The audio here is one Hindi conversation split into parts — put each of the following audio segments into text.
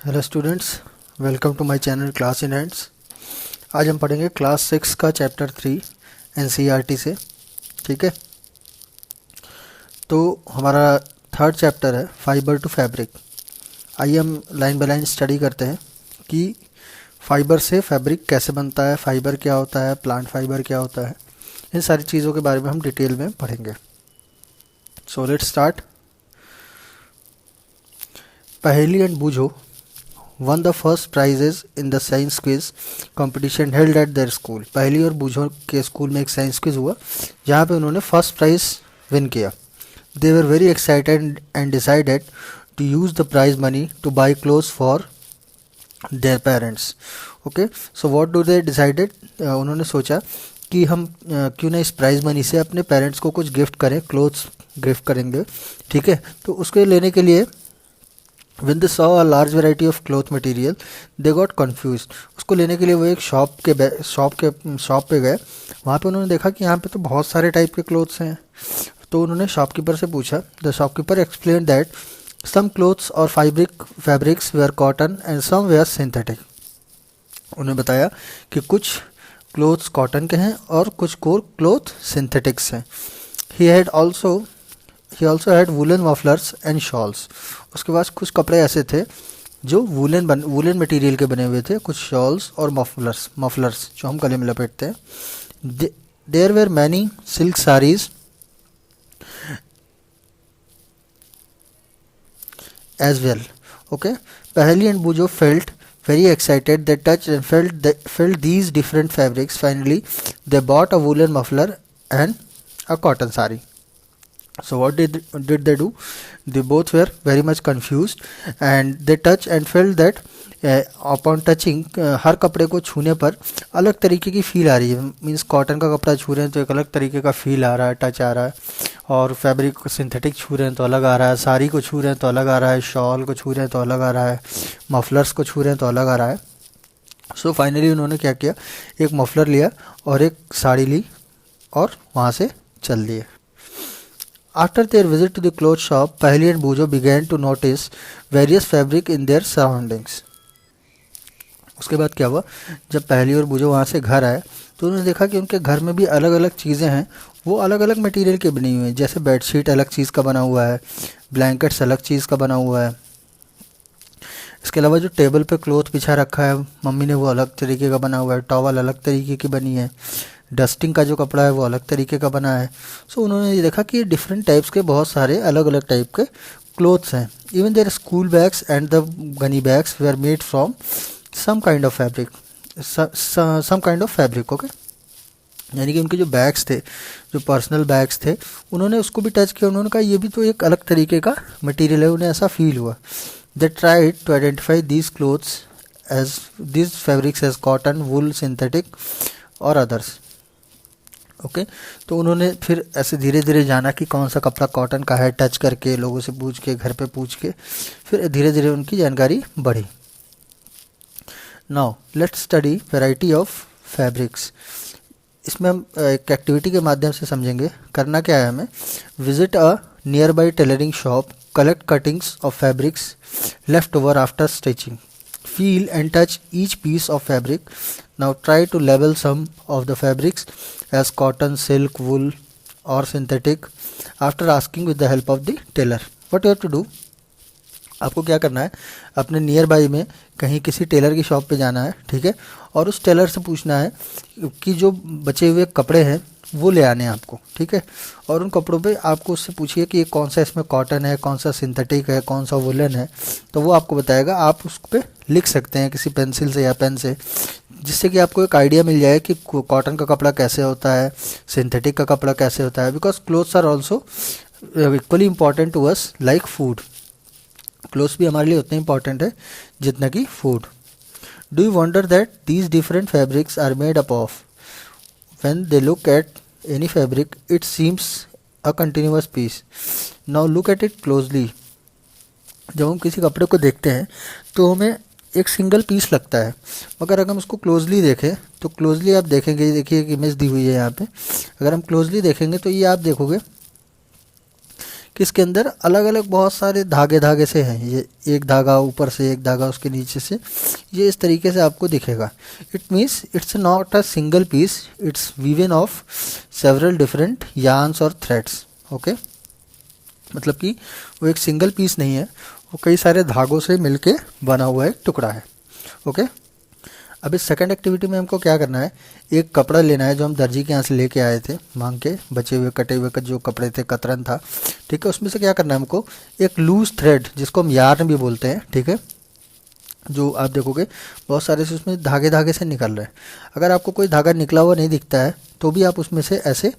Hello students, welcome to my channel class in hands. आज हम पढ़ेंगे क्लास 6 का चैप्टर 3 एनसीईआरटी से। ठीक है, तो हमारा थर्ड चैप्टर है फाइबर टू फैब्रिक। आइए हम लाइन बाय लाइन स्टडी करते हैं कि फाइबर से फैब्रिक कैसे बनता है, फाइबर क्या होता है, प्लांट फाइबर क्या होता है। इन सारी चीज़ों के बारे में हम डिटेल में पढ़ेंगे। So let's start. पहेली एंड बूझो won the first prizes in the science quiz competition held at their school। पहली और बूझो के स्कूल में एक साइंस क्विज हुआ जहाँ पे उन्होंने फर्स्ट प्राइज विन किया। They were very excited and decided to use the prize money to buy clothes for their parents। Okay, so what do they decided? उन्होंने सोचा कि हम क्यों ना इस प्राइज मनी से अपने पेरेंट्स को कुछ गिफ्ट करें, क्लोथ्स गिफ्ट करेंगे। ठीक है, तो उसके लेने के लिए When they saw a large variety of cloth material, they got confused। उसको लेने के लिए वो एक शॉप पे गए। वहाँ पे उन्होंने देखा कि यहाँ पे तो बहुत सारे टाइप के क्लोथ्स हैं। तो उन्होंने शॉपकीपर से पूछा। The shopkeeper explained that some clothes और fabrics were cotton and some were synthetic. उन्होंने बताया कि कुछ क्लोथ्स कॉटन के हैं और कुछ क्लोथ सिंथेटिक्स हैं। He also had woolen mufflers and shawls। उसके पास कुछ कपड़े ऐसे थे जो वूलन मटेरियल के बने हुए थे, कुछ शॉल्स और मफलर्स जो हम गले में लपेटते हैं। There were many silk sarees as well। Okay, Paheli and Bujo felt very excited। They touched and felt these different fabrics। Finally, they bought a woolen muffler and a cotton saree। So what did they do? They both were very much confused and they touched and felt that upon touching हर कपड़े को छूने पर अलग तरीके की फील आ रही है। मीन्स कॉटन का कपड़ा छू रहे हैं तो एक अलग तरीके का फील आ रहा है, टच आ रहा है। और फैब्रिक सिंथेटिक छू रहे हैं तो अलग आ रहा है, साड़ी को छू रहे हैं तो अलग आ रहा है, शॉल को छू रहे हैं तो अलग आ रहा है, मफलर्स को छू रहे हैं तो अलग आ रहा है। सो फाइनली उन्होंने क्या किया, एक मफलर लिया और एक साड़ी ली और वहाँ से चल दिए। After their visit to the clothes shop, Paheli and Bujo began to notice various fabric in their surroundings। उसके बाद क्या हुआ, जब पहली और बूझो वहाँ से घर आए तो उन्होंने देखा कि उनके घर में भी अलग अलग चीज़ें हैं। वो अलग अलग मटेरियल की बनी हुई हैं। जैसे बेडशीट अलग चीज़ का बना हुआ है, ब्लैंकेट्स अलग चीज़ का बना हुआ है। इसके अलावा जो टेबल पे क्लॉथ बिछा रखा है मम्मी ने, वो अलग तरीके का बना हुआ है। टॉवल अलग तरीके की बनी है। डस्टिंग का जो कपड़ा है वो अलग तरीके का बना है। सो उन्होंने ये देखा कि डिफरेंट टाइप्स के बहुत सारे अलग अलग टाइप के क्लोथ्स हैं। Even their school bags and the gunny bags they are made from some kind of fabric. Okay, यानी कि उनके जो बैग्स थे, जो पर्सनल बैग्स थे, उन्होंने उसको भी टच किया। उन्होंने कहा ये भी तो एक अलग तरीके का मटेरियल है। उन्हें ऐसा फील हुआ। They tried to identify these clothes as these fabrics as cotton, wool, synthetic और अदर्स। ओके, तो उन्होंने फिर ऐसे धीरे धीरे जाना कि कौन सा कपड़ा कॉटन का है, टच करके, लोगों से पूछ के, घर पे पूछ के, फिर धीरे धीरे उनकी जानकारी बढ़ी। Now let's study variety of fabrics. इसमें हम एक एक्टिविटी के माध्यम से समझेंगे। करना क्या है हमें, visit a near by tailoring shop, collect cuttings of fabrics left over after stitching, feel and touch each piece of fabric। Now try to label some of the fabrics as cotton, silk, wool or synthetic after asking with the help of the tailor। What you have to do, आपको क्या करना है, अपने नियर बाई में कहीं किसी टेलर की शॉप पे जाना है। ठीक है, और उस टेलर से पूछना है कि जो बचे हुए कपड़े हैं वो ले आने हैं आपको। ठीक है, और उन कपड़ों पे आपको उससे पूछिए कि ये कौन सा इसमें कॉटन है, कौन सा सिंथेटिक है, कौन सा वुलन है। तो वो आपको बताएगा। आप उस पर लिख सकते हैं किसी पेंसिल से या पेन से, जिससे कि आपको एक आइडिया मिल जाए कि कॉटन का कपड़ा कैसे होता है, सिंथेटिक का कपड़ा कैसे होता है। Because clothes are also equally important to us like food. Clothes भी हमारे लिए उतने इंपॉर्टेंट है जितना कि food. Do you wonder that these different fabrics are made up of? When they look at any fabric, it seems a continuous piece। Now look at it closely। जब हम किसी कपड़े को देखते हैं तो हमें एक सिंगल पीस लगता है, मगर अगर हम उसको क्लोजली देखें तो क्लोजली आप देखेंगे, देखिए एक इमेज दी हुई है यहाँ पे। अगर हम क्लोजली देखेंगे तो ये आप देखोगे कि इसके अंदर अलग अलग बहुत सारे धागे धागे से हैं, ये एक धागा ऊपर से, एक धागा उसके नीचे से, ये इस तरीके से आपको दिखेगा। It means it's not a single piece, it's woven of several different yarns और थ्रेड्स। ओके, मतलब कि वो एक सिंगल पीस नहीं है, वो कई सारे धागों से मिलके बना हुआ एक टुकड़ा है। ओके, अब इस सेकंड एक्टिविटी में हमको क्या करना है, एक कपड़ा लेना है जो हम दर्जी के यहाँ से लेके आए थे मांग के, बचे हुए कटे हुए जो कपड़े थे, कतरन था, ठीक है। उसमें से क्या करना है हमको, एक लूज थ्रेड जिसको हम यार्न भी बोलते हैं, ठीक है, जो आप देखोगे बहुत सारे से उसमें धागे धागे से निकल रहे हैं। अगर आपको कोई धागा निकला हुआ नहीं दिखता है तो भी आप उसमें से ऐसे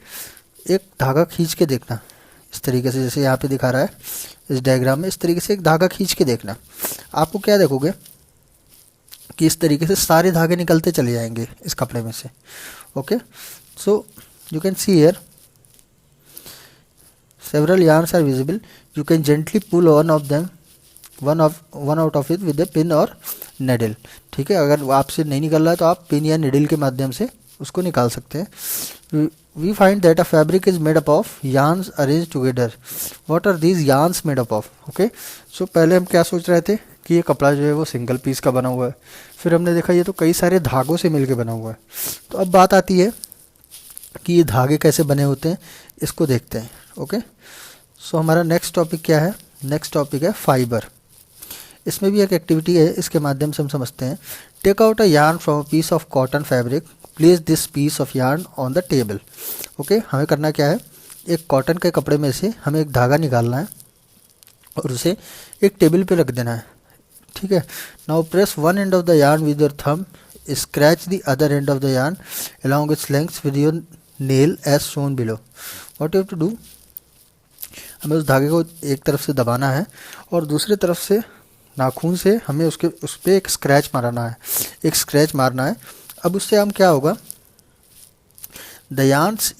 एक धागा खींच के देखना, इस तरीके से, जैसे यहाँ पे दिखा रहा है इस डायग्राम में, इस तरीके से एक धागा खींच के देखना। आपको क्या देखोगे कि इस तरीके से सारे धागे निकलते चले जाएंगे इस कपड़े में से। Okay, so you can see here several yarns are visible. You can gently pull one out of it with a pin or needle, ठीक है। अगर आपसे नहीं निकल रहा है तो आप पिन या निडल के माध्यम से उसको निकाल सकते हैं। We find that a fabric is made up of yarns arranged together. What are these yarns made up of? Okay, so पहले हम क्या सोच रहे थे कि ये कपड़ा जो है वो सिंगल पीस का बना हुआ है, फिर हमने देखा ये तो कई सारे धागों से मिलके बना हुआ है। तो अब बात आती है कि ये धागे कैसे बने होते हैं, इसको देखते हैं। ओके, सो हमारा नेक्स्ट टॉपिक क्या है, नेक्स्ट टॉपिक है फाइबर। इसमें भी एक एक्टिविटी है, इसके माध्यम से हम समझते हैं। Take out a yarn from a piece of cotton fabric, place this piece of yarn on the table. Okay, हमें करना क्या है, एक कॉटन के कपड़े में से हमें एक धागा निकालना है और उसे एक टेबल पे रख देना है, ठीक है। Now press one end of the yarn with your thumb, scratch the other end of the yarn along its length with your nail as shown below. What you have to do, हमें उस धागे को एक तरफ से दबाना है और दूसरी तरफ से नाखून से हमें उस पर एक स्क्रैच मारना है, एक स्क्रैच मारना है। अब उससे हम क्या होगा, the yarns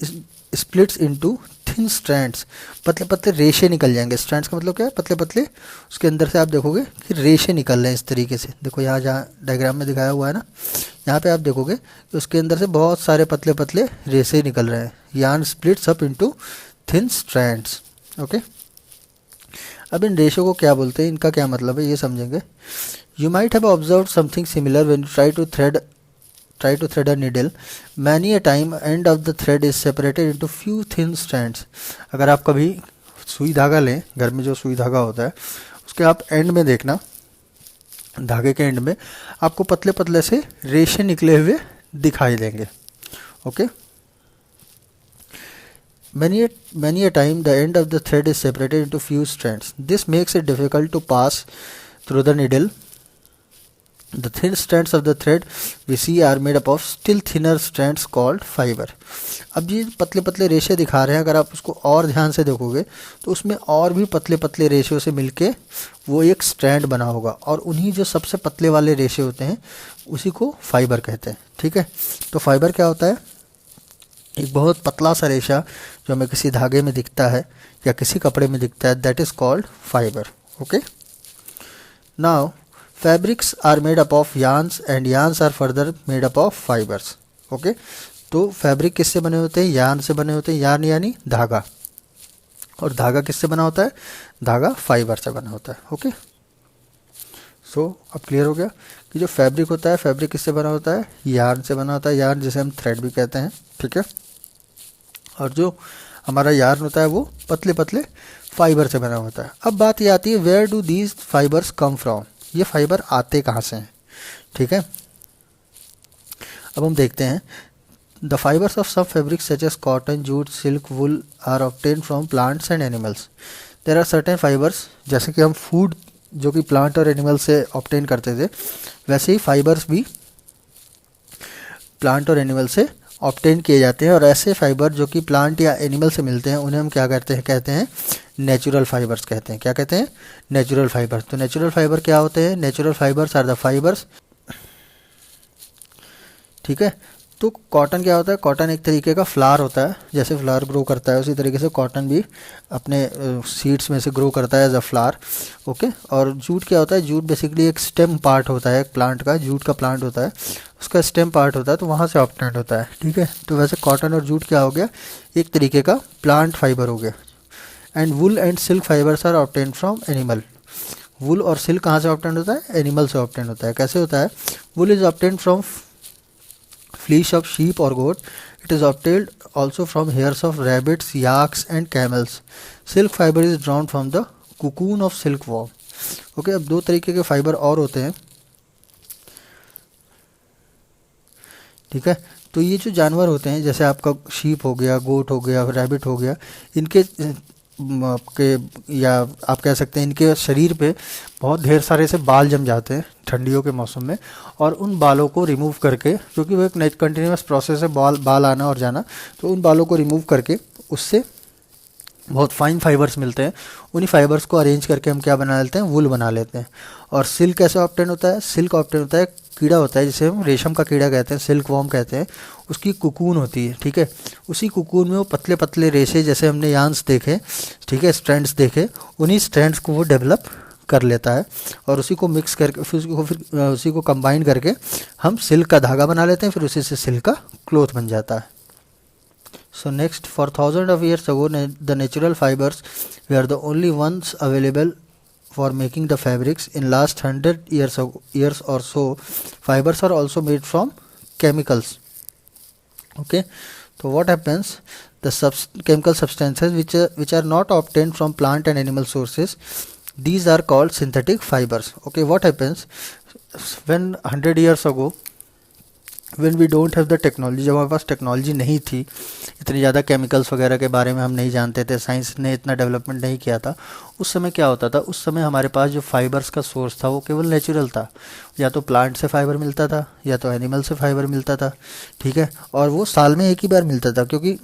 splits into thin strands, पतले पतले रेशे निकल जाएंगे। स्ट्रैंड्स का मतलब क्या है, पतले पतले, उसके अंदर से आप देखोगे कि रेशे निकल रहे हैं इस तरीके से। देखो यहाँ जहाँ डायग्राम में दिखाया हुआ है ना, यहाँ पे आप देखोगे कि उसके अंदर से बहुत सारे पतले पतले रेशे निकल रहे हैं। Yarn splits up into thin strands. Okay, अब इन रेशों को क्या बोलते हैं, इनका क्या मतलब है, ये समझेंगे। You might have observe something similar when you try to thread a needle. Many a time end of the thread is separated into few thin strands. अगर आप कभी सुई धागा लें, घर में जो सुई धागा होता है उसके आप एंड में देखना, धागे के एंड में आपको पतले पतले से रेशे निकले हुए दिखाई देंगे। Okay, many a time the end of the thread is separated into few strands. This makes it difficult to pass through the needle. The thin strands of the thread we see are made up of still thinner strands called fiber. अब ये पतले पतले रेशे दिखा रहे हैं, अगर आप उसको और ध्यान से देखोगे तो उसमें और भी पतले पतले रेशों से मिलके वो एक स्ट्रैंड बना होगा, और उन्हीं जो सबसे पतले वाले रेशे होते हैं उसी को फाइबर कहते हैं, ठीक है। तो फाइबर क्या होता है, एक बहुत पतला सा रेशा जो हमें किसी धागे में दिखता है या किसी कपड़े में दिखता है, that is called fibre. Okay, now fabrics are made up of yarns and yarns are further made up of fibres. Okay, तो फैब्रिक किससे बने होते हैं, यार्न से बने होते हैं, यार्न यानी धागा, और धागा किससे बना होता है, धागा फाइबर से बना होता है। ओके, सो अब क्लियर हो गया कि जो फैब्रिक होता है, फैब्रिक किससे बना होता है, यार्न से बना होता है, यार्न जिसे हम थ्रेड भी कहते हैं, ठीक है। और जो हमारा यार्न होता है वो पतले पतले फाइबर से बना होता है। अब बात ये आती है, where do these fibres come from, ये फाइबर आते कहाँ से हैं, ठीक है। अब हम देखते हैं, the fibres of some fabric such as cotton, jute, silk, wool are obtain from plants and animals. There are certain fibres, जैसे कि हम फूड जो कि प्लांट और एनिमल से ऑब्टेन करते थे, वैसे ही फाइबर्स भी प्लांट और एनिमल से ऑब्टेन किए जाते हैं। और ऐसे फाइबर जो कि प्लांट या एनिमल से मिलते हैं उन्हें हम क्या कहते हैं नेचुरल फाइबर्स कहते हैं। क्या कहते हैं, नेचुरल फाइबर्स। तो नेचुरल फाइबर क्या होते हैं, natural fibres are the fibres, ठीक है। तो कॉटन क्या होता है, कॉटन एक तरीके का फ्लावर होता है, जैसे फ्लावर ग्रो करता है उसी तरीके से कॉटन भी अपने सीड्स में से ग्रो करता है एज अ फ्लावर। ओके, और जूट क्या होता है, जूट बेसिकली एक स्टेम पार्ट होता है, एक प्लांट का, जूट का प्लांट होता है, उसका स्टेम पार्ट होता है, तो वहाँ से ऑब्टेन्ड होता है, ठीक है। तो वैसे कॉटन और जूट क्या हो गया, एक तरीके का प्लांट फाइबर हो गया। And wool and silk fibres are obtained from animal. Wool और सिल्क कहाँ से ऑब्टेन्ड होता है? एनिमल से ऑब्टेन्ड होता है। कैसे होता है? Wool is obtained from fleece of sheep or goat. It is obtained also from hairs of rabbits, yaks and camels. Silk fiber is drawn from the cocoon of silkworm. Okay, अब दो तरीके के फाइबर और होते हैं, ठीक है। तो ये जो जानवर होते हैं, जैसे आपका शीप हो गया, गोट हो गया, रैबिट हो गया, इनके आपके या आप कह सकते हैं इनके शरीर पे बहुत ढेर सारे से बाल जम जाते हैं ठंडियों के मौसम में, और उन बालों को रिमूव करके, क्योंकि वो एक कंटिन्यूस प्रोसेस है बाल आना और जाना, तो उन बालों को रिमूव करके उससे बहुत फाइन फाइबर्स मिलते हैं। उन्हीं फाइबर्स को अरेंज करके हम क्या बना लेते हैं? वुल बना लेते हैं। और सिल्क कैसे ऑब्टेन होता है? सिल्क ऑब्टेन होता है, कीड़ा होता है जिसे हम रेशम का कीड़ा कहते हैं, सिल्क वॉर्म कहते हैं, उसकी कुकून होती है, ठीक है। उसी कुकून में वो पतले पतले रेशे, जैसे हमने यान्स देखे, ठीक है, स्ट्रैंड्स देखे, उन्हीं स्ट्रैंड्स को वो डेवलप कर लेता है और उसी को मिक्स करके फिर उसी को कंबाइन करके हम सिल्क का धागा बना लेते हैं, फिर उसी से सिल्क का क्लॉथ बन जाता है। So next, for thousands of years ago, the natural fibers were the only ones available for making the fabrics. In last 100 years or so, fibers are also made from chemicals. Okay, so what happens? The chemical substances which are not obtained from plant and animal sources, these are called synthetic fibers. Okay, what happens when 100 years ago, when we don't have the technology, जब हमारे पास टेक्नोलॉजी नहीं थी, इतनी ज़्यादा केमिकल्स वगैरह के बारे में हम नहीं जानते थे, साइंस ने इतना डेवलपमेंट नहीं किया था, उस समय क्या होता था? उस समय हमारे पास जो फाइबर्स का सोर्स था वो केवल नेचुरल था, या तो प्लांट से फाइबर मिलता था या तो एनिमल से फाइबर मिलता था, ठीक है। और वो साल में एक ही बार मिलता था, क्योंकि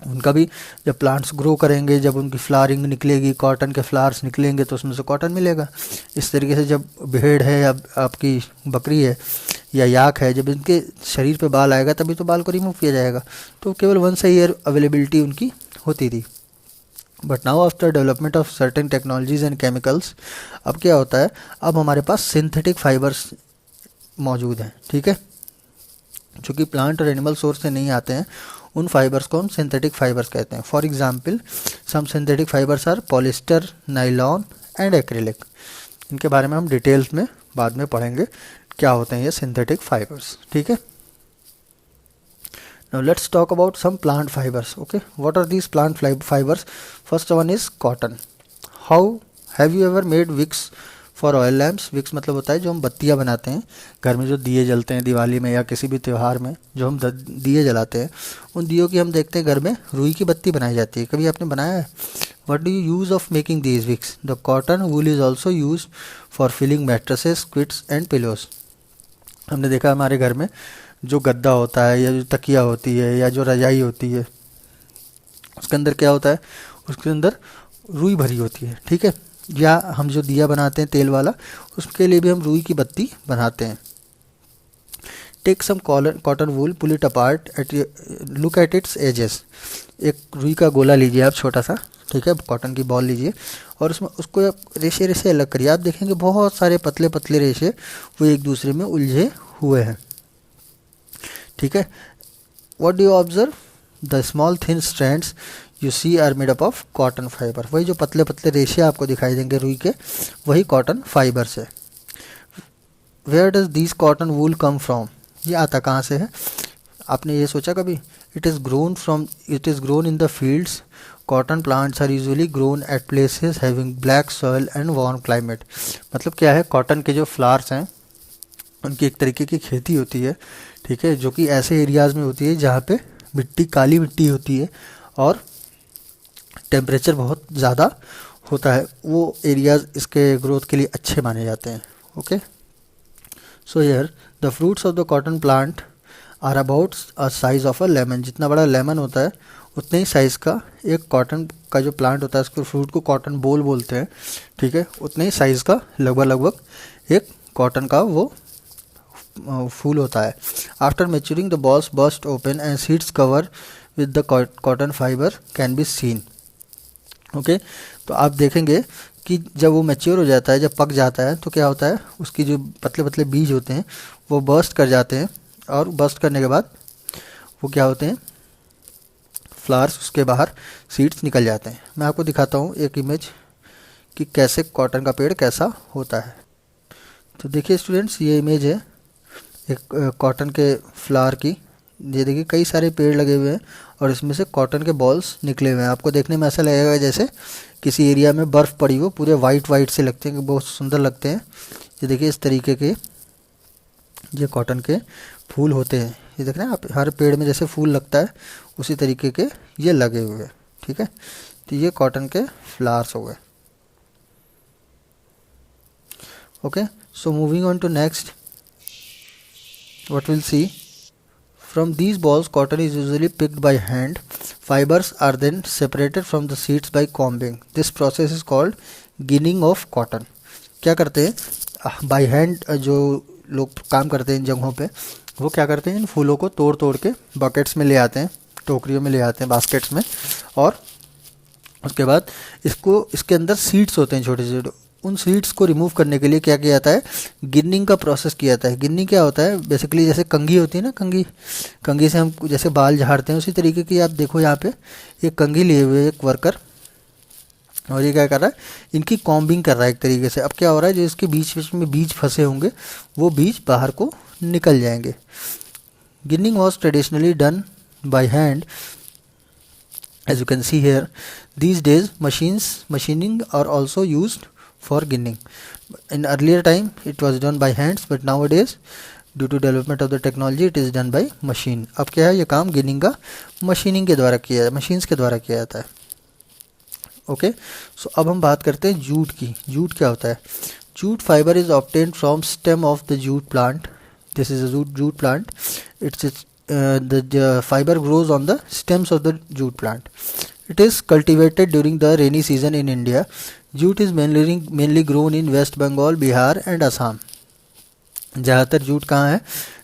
उनका भी जब प्लांट्स ग्रो करेंगे, जब उनकी फ्लावरिंग निकलेगी, कॉटन के फ्लावर्स निकलेंगे तो उसमें से कॉटन मिलेगा। इस तरीके से जब भेड़ है या आपकी बकरी है या याक है, जब इनके शरीर पे बाल आएगा तभी तो बाल को रिमूव किया जाएगा, तो केवल वंस अ ईयर अवेलेबिलिटी उनकी होती थी। But now after development of certain technologies and chemicals, अब क्या होता है? अब हमारे पास सिंथेटिक फाइबर्स मौजूद हैं, ठीक है, जो कि प्लांट और एनिमल सोर्स से नहीं आते हैं। उन फाइबर्स को हम सिंथेटिक फाइबर्स कहते हैं। For example, some synthetic fibres are polyester, nylon and acrylic. इनके बारे में हम डिटेल्स में बाद में पढ़ेंगे क्या होते हैं ये सिंथेटिक फाइबर्स, ठीक है। Now let's talk about some plant fibres. Okay, what are these plant fibres? First one is cotton. How have you ever made wicks for oil lamps? Wicks मतलब होता है जो हम बत्तियाँ बनाते हैं घर में, जो दिए जलते हैं दिवाली में या किसी भी त्यौहार में, जो हम दिए जलाते हैं, उन दियों की हम देखते हैं घर में रुई की बत्ती बनाई जाती है। कभी आपने बनाया है? What do you use of making these wicks? The cotton wool is also used for filling mattresses, quilts and pillows. हमने देखा हमारे घर में जो गद्दा होता है या जो तकिया होती है या जो रजाई होती है, उसके अंदर क्या होता है? उसके अंदर रुई भरी होती है, ठीक है। या हम जो दिया बनाते हैं तेल वाला, उसके लिए भी हम रुई की बत्ती बनाते हैं। Take some cotton wool, pull it apart, look at its edges. एक रुई का गोला लीजिए आप छोटा सा, ठीक है, कॉटन की बॉल लीजिए और उसमें उसको रेशे रेशे अलग करिए। आप देखेंगे बहुत सारे पतले पतले रेशे वो एक दूसरे में उलझे हुए हैं, ठीक है। What do you observe? The small thin strands you see are made up of cotton fibre. वही जो पतले पतले रेशे आपको दिखाई देंगे रुई के, वही कॉटन फाइबर से। Where does this cotton wool come from? ये आता कहाँ से है? आपने ये सोचा कभी? It is grown in the fields. Cotton plants are usually grown at places having black soil and warm climate. मतलब क्या है? कॉटन के जो फ्लावर्स हैं उनकी एक तरीके की खेती होती है, ठीक है, जो कि ऐसे एरियाज़ में होती है जहाँ पे मिट्टी काली मिट्टी होती है और टेम्परेचर बहुत ज़्यादा होता है। वो एरियाज़ इसके ग्रोथ के लिए अच्छे माने जाते हैं। Okay, so here the fruits of the cotton plant are about a size of a lemon. जितना बड़ा लेमन होता है उतने ही साइज़ का एक कॉटन का जो प्लांट होता है, उसको फ्रूट को कॉटन बोल बोलते हैं, ठीक है, उतने ही साइज़ का लगभग एक कॉटन का वो फूल होता है। After maturing the balls burst open and seeds cover with the cotton fibre can be seen. Okay, तो आप देखेंगे कि जब वो मैच्योर हो जाता है, जब पक जाता है, तो क्या होता है? उसकी जो पतले पतले बीज होते हैं वो बर्स्ट कर जाते हैं और बर्स्ट करने के बाद वो क्या होते हैं? फ्लावर्स उसके बाहर सीड्स निकल जाते हैं। मैं आपको दिखाता हूँ एक इमेज कि कैसे कॉटन का पेड़ कैसा होता है। तो देखिए स्टूडेंट्स, ये इमेज है एक कॉटन के फ्लावर की। ये देखिए कई सारे पेड़ लगे हुए हैं और इसमें से कॉटन के बॉल्स निकले हुए हैं। आपको देखने में ऐसा लगेगा जैसे किसी एरिया में बर्फ़ पड़ी हो, पूरे वाइट वाइट से लगते हैं, बहुत सुंदर लगते हैं। ये देखिए इस तरीके के ये कॉटन के फूल होते हैं। ये देख रहे हैं आप, हर पेड़ में जैसे फूल लगता है उसी तरीके के ये लगे हुए हैं। ठीक है, तो ये कॉटन के फ्लावर्स हो गए। Okay, so moving on to next, what we'll see, from these balls cotton is usually picked by hand. Fibers are then separated from the seeds by combing. This process is called ginning of cotton. क्या करते हैं बाय हैंड, जो लोग काम करते हैं इन जगहों पे, वो क्या करते हैं इन फूलों को तोड़ तोड़ के बकेट्स में ले आते हैं, टोकरियों में ले आते हैं, बास्केट्स में, और उसके बाद इसके अंदर सीड्स होते हैं छोटे छोटे। उन सीड्स को रिमूव करने के लिए क्या किया जाता है, गिनिंग का प्रोसेस किया जाता है। गिनिंग क्या होता है, बेसिकली जैसे कंघी होती है ना, कंघी से हम जैसे बाल झाड़ते हैं, उसी तरीके की आप देखो यहाँ पे एक कंघी लिए हुए एक वर्कर, और ये क्या कर रहा है, इनकी कॉम्बिंग कर रहा है एक तरीके से। अब क्या हो रहा है, जो इसके बीच में बीज फंसे होंगे वो बीज बाहर को निकल जाएंगे। Ginning was traditionally done by hand, as you can see here. These days machining are also used for ginning. In earlier time it was done by hands, but nowadays due to development of the technology it is done by machine. अब क्या है, ये काम गिनिंग का मशीनिंग के द्वारा किया, मशीन्स के द्वारा किया जाता है। ओके, सो अब हम बात करते हैं जूट की। जूट क्या होता है? Jute fibre is obtained from stem of the jute plant. This is a jute plant. It's the fiber grows on the stems of the jute plant. It is cultivated during the rainy season in India. Jute is mainly grown in West Bengal, Bihar and Assam. ज़्यादातर जूट कहाँ है,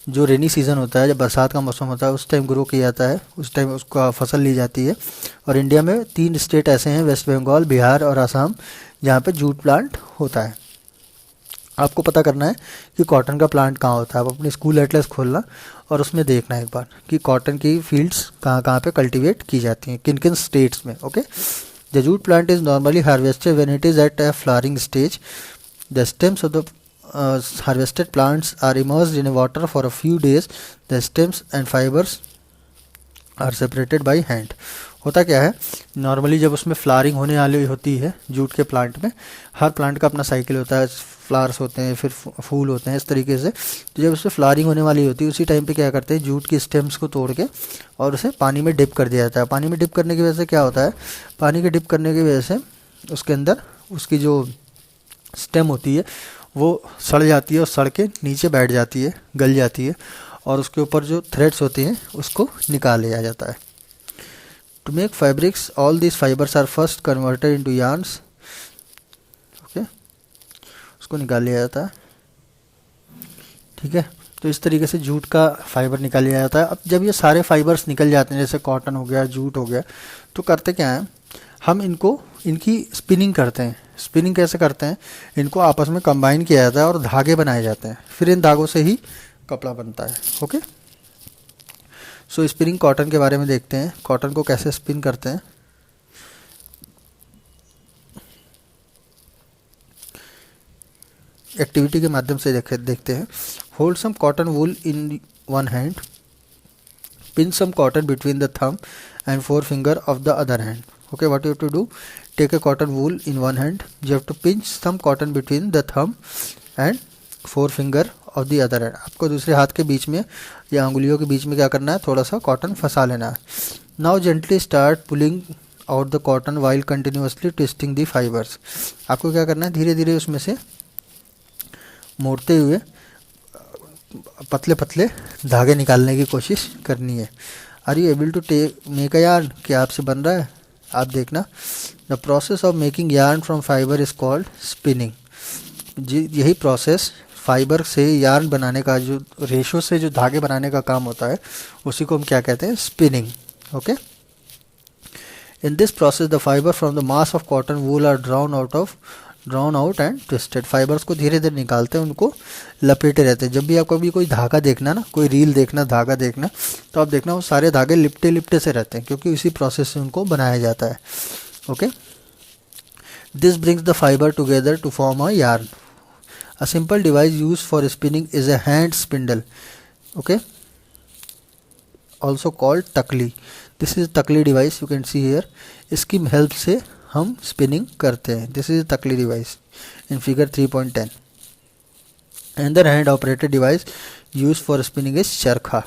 जो रेनी सीज़न होता है, जब बरसात का मौसम होता है उस टाइम ग्रो किया जाता है, उस टाइम उसका फसल ली जाती है। और इंडिया में 3 स्टेट ऐसे हैं, वेस्ट बंगाल, बिहार और असम, जहाँ पे जूट प्लांट होता है। आपको पता करना है कि कॉटन का प्लांट कहाँ होता है। आप अपने स्कूल एटलस खोलना और उसमें देखना एक बार कि कॉटन की फील्ड्स कहाँ कहाँ पे कल्टीवेट की जाती हैं, किन किन स्टेट्स में। Okay, the jute plant is normally harvested when it is at a flowering stage. The stems of the harvested plants are immersed in water for a few days. The stems and fibers are separated by hand. होता क्या है, नॉर्मली जब उसमें फ्लावरिंग होने वाली होती है जूट के प्लांट में, हर प्लांट का अपना साइकिल होता है, फ्लावर्स होते हैं, फिर फूल होते हैं, इस तरीके से। तो जब उसमें फ्लावरिंग होने वाली होती है उसी टाइम पे क्या करते हैं, जूट की स्टेम्स को तोड़ के और उसे पानी में डिप कर दिया जाता है। पानी में डिप करने की वजह से क्या होता है, पानी के डिप करने की वजह से उसके अंदर उसकी जो स्टेम होती है वो सड़ जाती है और सड़ के नीचे बैठ जाती है, गल जाती है, और उसके ऊपर जो थ्रेड्स होते हैं उसको निकाल लिया जाता है। To make fabrics all this fibres are first converted into yarns. Okay, उसको निकाल लिया जाता है। ठीक है, तो इस तरीके से जूट का फाइबर निकाल लिया जाता है। अब जब ये सारे फाइबर्स निकल जाते हैं, जैसे कॉटन हो गया, जूट हो गया, तो करते क्या हैं, हम इनकी स्पिनिंग करते हैं। स्पिनिंग कैसे करते हैं, इनको आपस में कंबाइन किया जाता है और धागे बनाए जाते हैं, फिर इन धागों से ही कपड़ा बनता है। ओके, सो स्पिनिंग कॉटन के बारे में देखते हैं, कॉटन को कैसे स्पिन करते हैं। एक्टिविटी के माध्यम से देखते हैं। Hold some cotton wool in one hand, pin some cotton between the thumb and 4 finger of the other hand. Okay, what you have to do, take a cotton wool in one hand, you have to pinch some cotton between the thumb and 4 finger of the other hand. आपको दूसरे हाथ के बीच में या अंगुलियों के बीच में क्या करना है, थोड़ा सा कॉटन फंसा लेना है। Now gently start pulling out the cotton while continuously twisting the fibers. आपको क्या करना है, धीरे धीरे उसमें से मोड़ते हुए पतले पतले धागे निकालने की कोशिश करनी है। Are you able to make a yarn, क्या आपसे बन रहा है, आप देखना। The process of making yarn from fibre is called spinning. यही प्रोसेस फाइबर से यार्न बनाने का, जो रेशो से जो धागे बनाने का काम होता है, उसी को हम क्या कहते हैं, spinning. Okay, in this process the fibre from the mass of cotton wool are drawn out of drawn out and twisted. Fibres को धीरे धीरे निकालते हैं, उनको लपेटे रहते हैं। जब भी आपको भी कोई धागा देखना ना, कोई रील देखना, धागा देखना, तो आप देखना वो सारे धागे लिपटे लिपटे से रहते हैं, क्योंकि इसी प्रोसेस से उनको बनाया जाता है। Okay, this brings the fibre together to form a yarn. A simple device use for spinning is a hand spindle, okay, also called takli. This is takli device, you can see here. इसकी हेल्प से हम स्पिनिंग करते हैं। This is takli device in figure 3.10। Another hand operated device use for spinning is charkha.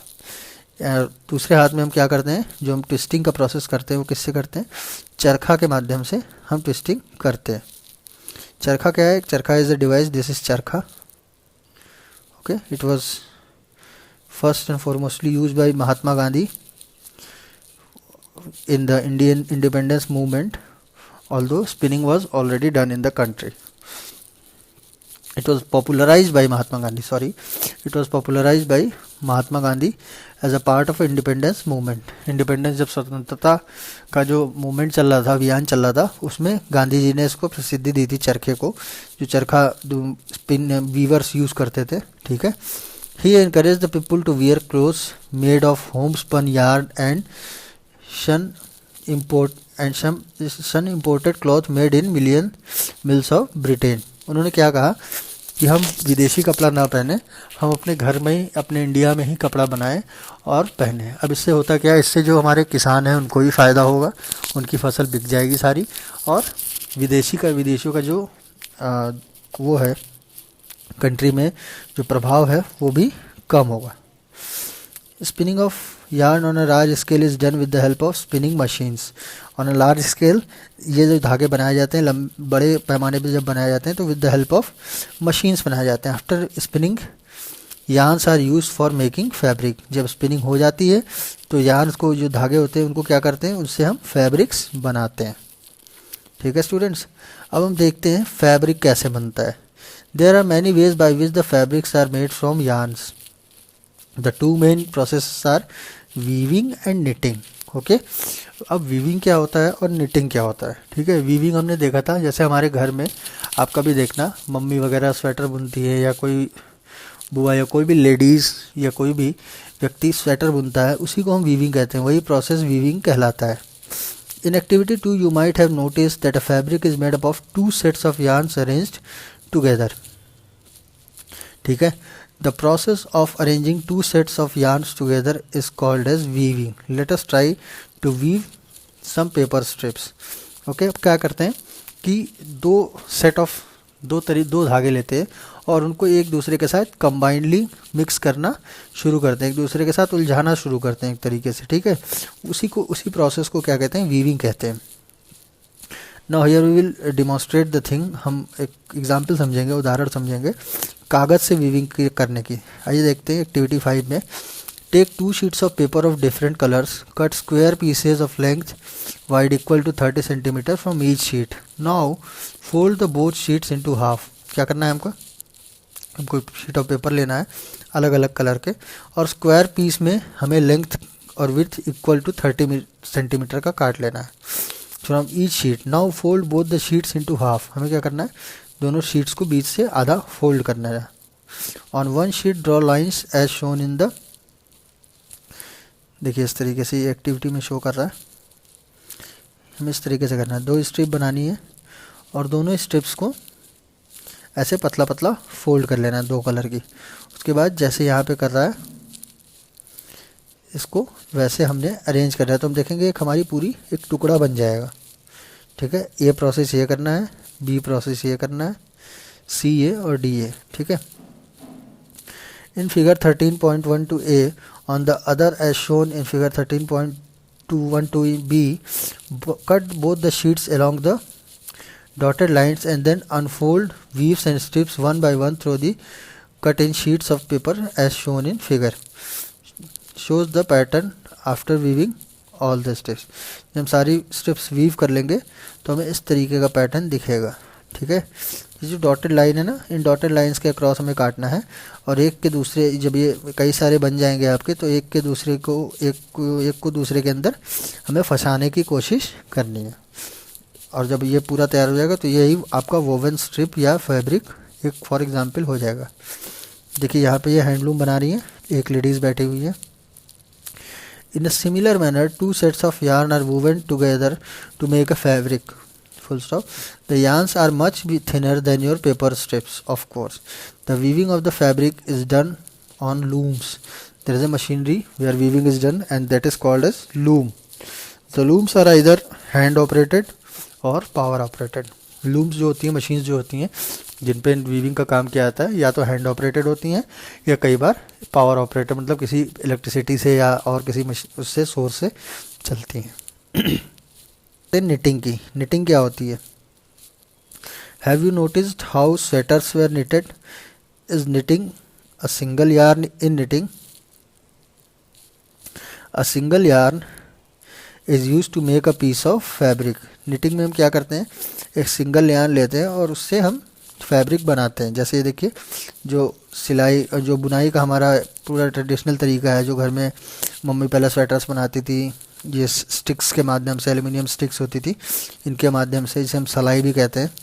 दूसरे हाथ में हम क्या करते हैं, जो हम ट्विस्टिंग का प्रोसेस करते हैं वो किससे करते हैं, चरखा के माध्यम से हम ट्विस्टिंग करते हैं। चरखा क्या है, charkha is a device, this is charkha. Okay, it was first and foremostly used by Mahatma Gandhi in the Indian independence movement, although spinning was already done in the country. It was popularized by Mahatma Gandhi, it was popularized by Mahatma Gandhi as a part of independence movement. Independence जब स्वतंत्रता का जो मूवमेंट चल रहा था, अभियान चल रहा था, उसमें गांधी जी ने इसको प्रसिद्धि दी थी, चरखे को, जो चरखा स्पिन वीवर्स यूज़ करते थे। ठीक है, he encouraged the people to wear clothes made of homespun yarn and shun imported cloth made in mills of Britain. उन्होंने क्या कहा कि हम विदेशी कपड़ा ना पहने, हम अपने घर में ही, अपने इंडिया में ही कपड़ा बनाएं और पहने। अब इससे होता क्या है, इससे जो हमारे किसान हैं उनको भी फ़ायदा होगा, उनकी फसल बिक जाएगी सारी, और विदेशियों का जो वो है कंट्री में जो प्रभाव है वो भी कम होगा। Spinning of yarn on a large scale is done with the help of spinning machines. On a large scale ये जो धागे बनाए जाते हैं, बड़े पैमाने पे जब बनाए जाते हैं तो with the help of machines बनाए जाते हैं। After spinning yarns are used for making fabric. जब स्पिनिंग हो जाती है तो yarns को, जो धागे होते हैं, उनको क्या करते हैं, उनसे हम फैब्रिक्स बनाते हैं। ठीक है स्टूडेंट्स, अब हम देखते हैं फैब्रिक कैसे बनता है। There are many ways by which the fabrics are made from yarns. The two main processes are weaving and knitting. Okay, अब वीविंग क्या होता है और निटिंग क्या होता है। ठीक है, वीविंग हमने देखा था, जैसे हमारे घर में आपका भी देखना, मम्मी वगैरह स्वेटर बुनती है, या कोई बुआ या कोई भी लेडीज़ या कोई भी व्यक्ति स्वेटर बुनता है, उसी को हम वीविंग कहते हैं, वही प्रोसेस वीविंग कहलाता है। In activity 2 you might have notice that a fabric is made up of 2 sets of yarns arranged together. ठीक है, the process of arranging 2 sets of yarns together is called as weaving. Let us try to weave some paper strips. Okay, अब क्या करते हैं कि दो धागे लेते हैं और उनको एक दूसरे के साथ कंबाइंडली मिक्स करना शुरू करते हैं, एक दूसरे के साथ उलझाना शुरू करते हैं एक तरीके से। ठीक है, उसी प्रोसेस को क्या कहते हैं, वीविंग कहते हैं। Now here we will demonstrate the thing. हम एक एग्जाम्पल समझेंगे, उदाहरण समझेंगे कागज़ से वीविंग करने की। आइए देखते हैं एक्टिविटी 5 में। Take 2 sheets of paper of different colours, cut square pieces of length wide equal to 30 centimetre from each sheet. Now fold the both sheets into half. क्या करना है हमको शीट ऑफ पेपर लेना है अलग अलग कलर के, और स्क्वायर पीस में हमें लेंथ और विड्थ इक्वल टू 30 सेंटीमीटर का काट लेना है from each sheet. Now fold both the sheets into half. हमें क्या करना है, दोनों शीट्स को बीच से आधा फोल्ड करना है। On one sheet draw lines as shown in the, देखिए इस तरीके से ये एक्टिविटी में शो कर रहा है, हमें इस तरीके से करना है। 2 स्ट्रिप बनानी है और दोनों स्ट्रिप्स को ऐसे पतला पतला फोल्ड कर लेना है 2 कलर की। उसके बाद जैसे यहाँ पे कर रहा है, इसको वैसे हमने अरेंज करना है, तो हम देखेंगे एक हमारी पूरी एक टुकड़ा बन जाएगा। ठीक है, ए प्रोसेस ये करना है, बी प्रोसेस ये करना है, सी ए और डी ए। ठीक है, in figure 13.12 A on the other as shown in figure 13.212 B, cut both the sheets along the dotted lines and then unfold weaves and strips one by one through the cut in sheets of paper as shown in figure. Shows the pattern after weaving all the strips. जब हम सारी स्ट्रिप्स वीव कर लेंगे तो हमें इस तरीके का पैटर्न दिखेगा। ठीक है, ये जो डॉटेड लाइन है ना, इन डॉटेड लाइंस के अक्रॉस हमें काटना है, और एक के दूसरे, जब ये कई सारे बन जाएंगे आपके, तो एक को दूसरे के अंदर हमें फंसाने की कोशिश करनी है। और जब ये पूरा तैयार हो जाएगा तो यही आपका वोवन स्ट्रिप या फैब्रिक एक फॉर एग्जांपल हो जाएगा। देखिए यहाँ पे ये हैंडलूम बना रही है, एक लेडीज़ बैठी हुई है। In a similar manner 2 sets of yarn are woven together to make a fabric. Full stop. The yarns are much thinner than your paper strips, of course. The weaving of the fabric is done on looms. There is a machinery where weaving is done and that is called as loom. The looms are either hand operated or power operated. Looms जो होती हैं, मशीन्स जो होती हैं जिन पे वीविंग का काम किया जाता है, या तो हैंड ऑपरेटेड होती हैं या कई बार पावर ऑपरेटेड, मतलब किसी इलेक्ट्रिसिटी से या और किसी उससे सोर्स से चलती हैं। निटिंग की, निटिंग क्या होती है? Have you noticed how sweaters were knitted? Is knitting a single yarn in knitting? A single yarn is use to make a piece of fabric. Knitting में हम क्या करते हैं, एक सिंगल यार्न लेते हैं और उससे हम फैब्रिक बनाते हैं। जैसे ये देखिए, जो सिलाई और जो बुनाई का हमारा पूरा ट्रेडिशनल तरीका है, जो घर में मम्मी पहले स्वेटर्स बनाती थी, ये स्टिक्स के माध्यम से, एल्युमिनियम स्टिक्स होती थी, इनके माध्यम से, जिसे हम सलाई भी कहते हैं।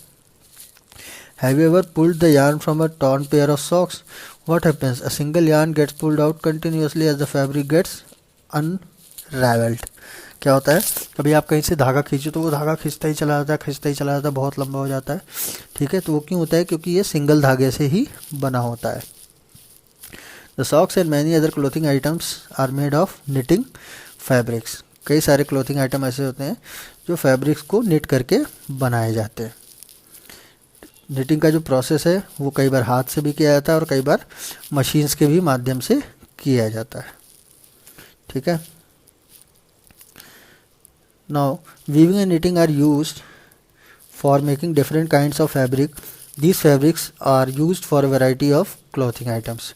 Have you ever pulled the yarn from a torn pair of socks? What happens? A single yarn gets pulled out continuously as the fabric gets unravelled. क्या होता है, कभी आप कहीं से धागा खींचो तो वो धागा खींचता ही चला जाता है, खींचता ही चला जाता है, बहुत लंबा हो जाता है। ठीक है, तो वो क्यों होता है? क्योंकि ये सिंगल धागे से ही बना होता है। The socks and many other clothing items are made of knitting fabrics. कई सारे क्लोथिंग आइटम ऐसे होते हैं जो फैब्रिक्स को निट करके बनाए जाते हैं। निटिंग का जो प्रोसेस है वो कई बार हाथ से भी किया जाता है और कई बार मशीन्स के भी माध्यम से किया जाता है। ठीक है। Now, weaving and knitting are used for making different kinds of fabric. These fabrics are used for a variety of clothing items.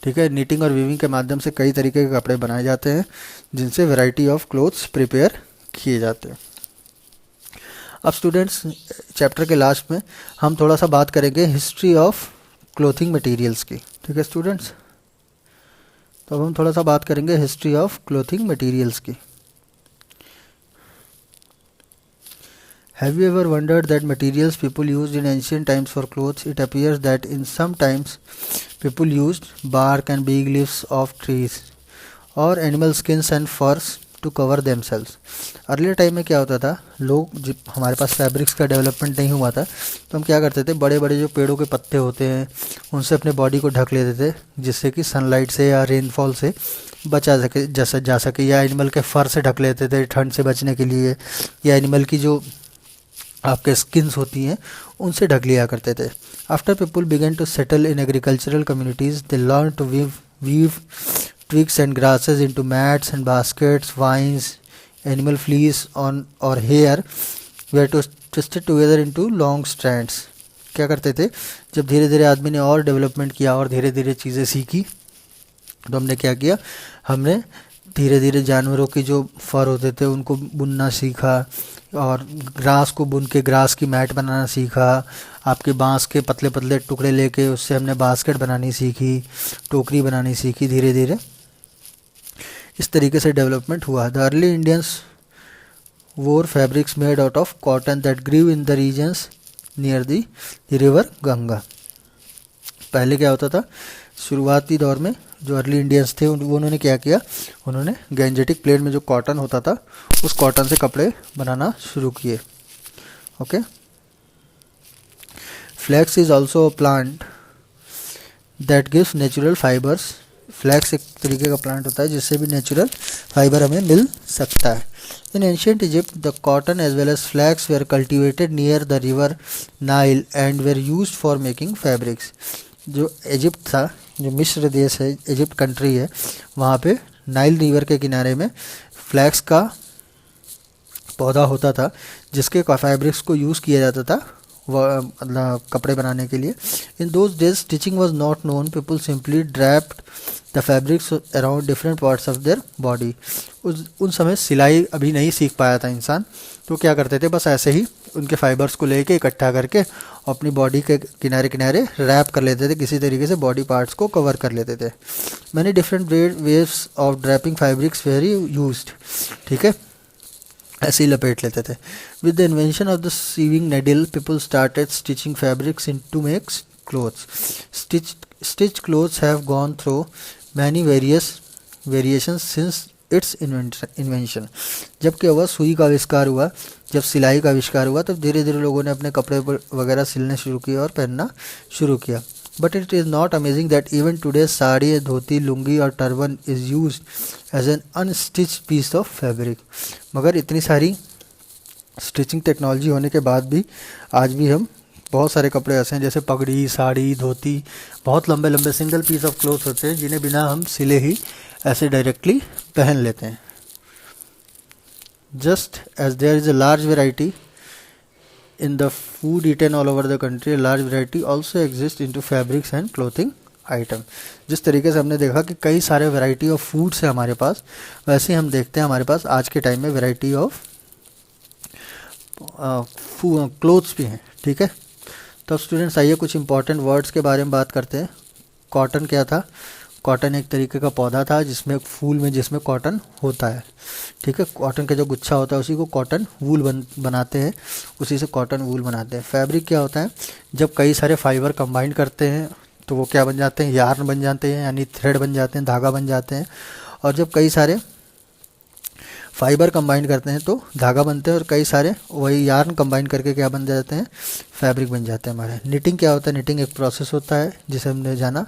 ठीक है, knitting और weaving के माध्यम से कई तरीके के कपड़े बनाए जाते हैं जिनसे variety of clothes prepare किए जाते हैं। अब स्टूडेंट्स, चैप्टर के लास्ट में हम थोड़ा सा बात करेंगे हिस्ट्री ऑफ क्लोथिंग मटेरियल्स की। ठीक है स्टूडेंट्स, तो अब हम थोड़ा सा बात करेंगे हिस्ट्री ऑफ क्लोथिंग मटेरियल्स की। Have you ever wondered that materials people used in ancient times for clothes? It appears that in some times people used bark and big leaves of trees or animal skins and furs to cover themselves. Early time में क्या होता था, लोग जब हमारे पास फैब्रिक्स का डेवलपमेंट नहीं हुआ था तो हम क्या करते थे, बड़े बड़े जो पेड़ों के पत्ते होते हैं उनसे अपने बॉडी को ढक लेते थे, जिससे कि सनलाइट से या रेनफॉल से बचा सके जा सके, या एनिमल के फर से ढक लेते थे ठंड से बचने के लिए, या एनिमल की जो आपके स्किन्स होती हैं उनसे ढक लिया करते थे। After people began to settle in agricultural communities, they learn to weave twigs and grasses into mats and baskets. Vines, animal fleece on or hair were twisted together into long strands. क्या करते थे, जब धीरे धीरे आदमी ने और डेवलपमेंट किया और धीरे धीरे चीज़ें सीखी तो हमने क्या किया, हमने धीरे धीरे जानवरों के जो फर होते थे उनको बुनना सीखा और ग्रास को बुन के ग्रास की मैट बनाना सीखा। आपके बांस के पतले पतले टुकड़े लेके उससे हमने बास्केट बनानी सीखी, टोकरी बनानी सीखी। धीरे धीरे इस तरीके से डेवलपमेंट हुआ। The early Indians wore fabrics made out of cotton that grew in the regions near the river Ganga. पहले क्या होता था, शुरुआती दौर में जो अर्ली इंडियंस थे उन्होंने क्या किया, उन्होंने गैंजेटिक प्लेन में जो कॉटन होता था उस कॉटन से कपड़े बनाना शुरू किए। Okay. Flax is also a plant that gives natural fibres. Flax एक तरीके का प्लांट होता है जिससे भी नेचुरल फाइबर हमें मिल सकता है। In ancient Egypt the cotton as well as flax were cultivated near the river Nile and were used for making fabrics. जो इजिप्ट था, जो मिस्र देश है, इजिप्ट कंट्री है, वहाँ पे नाइल रिवर के किनारे में फ्लैक्स का पौधा होता था जिसके फैब्रिक्स को यूज़ किया जाता था मतलब कपड़े बनाने के लिए। In those days stitching was not known, people simply draped the fabrics around different parts of their body. उन समय सिलाई अभी नहीं सीख पाया था इंसान, तो क्या करते थे, बस ऐसे ही उनके फाइबर्स को लेके इकट्ठा करके अपनी बॉडी के किनारे किनारे रैप कर लेते थे, किसी तरीके से बॉडी पार्ट्स को कवर कर लेते थे। Many different waves of draping fabrics very used. ठीक है, ऐसे ही लपेट लेते थे। With the invention of the sewing needle people started stitching fabrics in to makes clothes. Stitch clothes have gone through many variations since its invention. जब क्या हुआ, सुई का आविष्कार हुआ, जब सिलाई का आविष्कार हुआ, तब धीरे धीरे लोगों ने अपने कपड़े वगैरह सिलने शुरू किए और पहनना शुरू किया। But it is not amazing that even today sari, dhoti, lungi और turban is use as an unstitch piece of fabric. मगर इतनी सारी स्टिचिंग टेक्नोलॉजी होने के बाद भी आज भी हम बहुत सारे कपड़े ऐसे हैं जैसे पगड़ी, साड़ी, धोती, बहुत लंबे लंबे सिंगल पीस ऑफ क्लोथ होते हैं जिन्हें बिना हम सिले ही ऐसे डायरेक्टली पहन लेते हैं। Just as there is a large variety in the food eaten all over the country, a large variety also exists into fabrics and clothing item। जिस तरीके से हमने देखा कि कई सारे वैरायटी ऑफ फूड्स है हमारे पास, वैसे ही हम देखते हैं हमारे पास आज के टाइम में वैरायटी ऑफ क्लोथ्स भी हैं। ठीक है, तो स्टूडेंट्स आइए कुछ इंपॉर्टेंट वर्ड्स के बारे में बात करते हैं। कॉटन क्या था? कॉटन एक तरीके का पौधा था जिसमें फूल में जिसमें कॉटन होता है। ठीक है, कॉटन का जो गुच्छा होता है उसी को कॉटन वूल बनाते हैं, उसी से कॉटन वूल बनाते हैं। फैब्रिक क्या होता है? जब कई सारे फाइबर कंबाइन करते हैं तो वो क्या बन जाते हैं? यार्न बन जाते हैं, यानी थ्रेड बन जाते हैं, धागा बन जाते हैं। और जब कई सारे फाइबर कंबाइन करते हैं तो धागा बनते हैं, और कई सारे वही यार्न कंबाइन करके क्या बन जाते हैं? फैब्रिक बन जाते हैं हमारे। निटिंग क्या होता है? निटिंग एक प्रोसेस होता है जिसे हमने जाना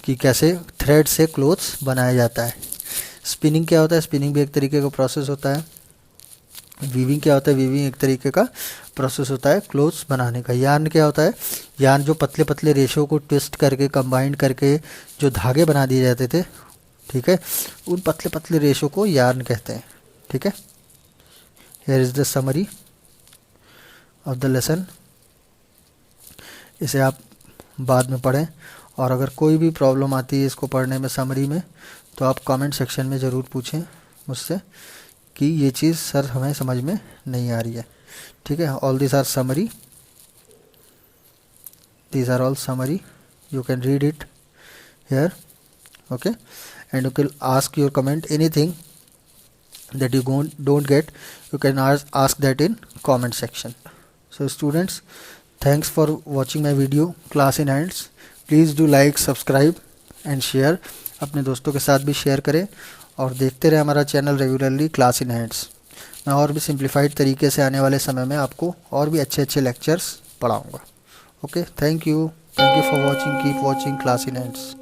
कि कैसे थ्रेड से क्लोथ्स बनाया जाता है। स्पिनिंग क्या होता है? स्पिनिंग भी एक तरीके का प्रोसेस होता है। वीविंग क्या होता है? वीविंग एक तरीके का प्रोसेस होता है क्लोथ्स बनाने का। यार्न क्या होता है? यार्न जो पतले पतले रेशों को ट्विस्ट करके कंबाइन करके जो धागे बना दिए जाते थे, ठीक है, उन पतले पतले रेशों को यार्न कहते हैं। ठीक है, here is the summary of the lesson. इसे आप बाद में पढ़ें, और अगर कोई भी प्रॉब्लम आती है इसको पढ़ने में, समरी में, तो आप कमेंट सेक्शन में ज़रूर पूछें मुझसे कि ये चीज़ सर हमें समझ में नहीं आ रही है। ठीक है, all this are summary, these are all summary, you can read it here, okay, and you can ask your comment anything that you don't get, you can ask that in comment section. So students, thanks for watching my video Class in Hands. Please do like, subscribe and share. अपने दोस्तों के साथ भी शेयर करें और देखते रहे हमारा channel regularly class in hands. मैं और भी सिंप्लीफाइड तरीके से आने वाले समय में आपको और भी अच्छे अच्छे लेक्चर्स पढ़ाऊँगा। Okay, thank you for watching, keep watching class in hands.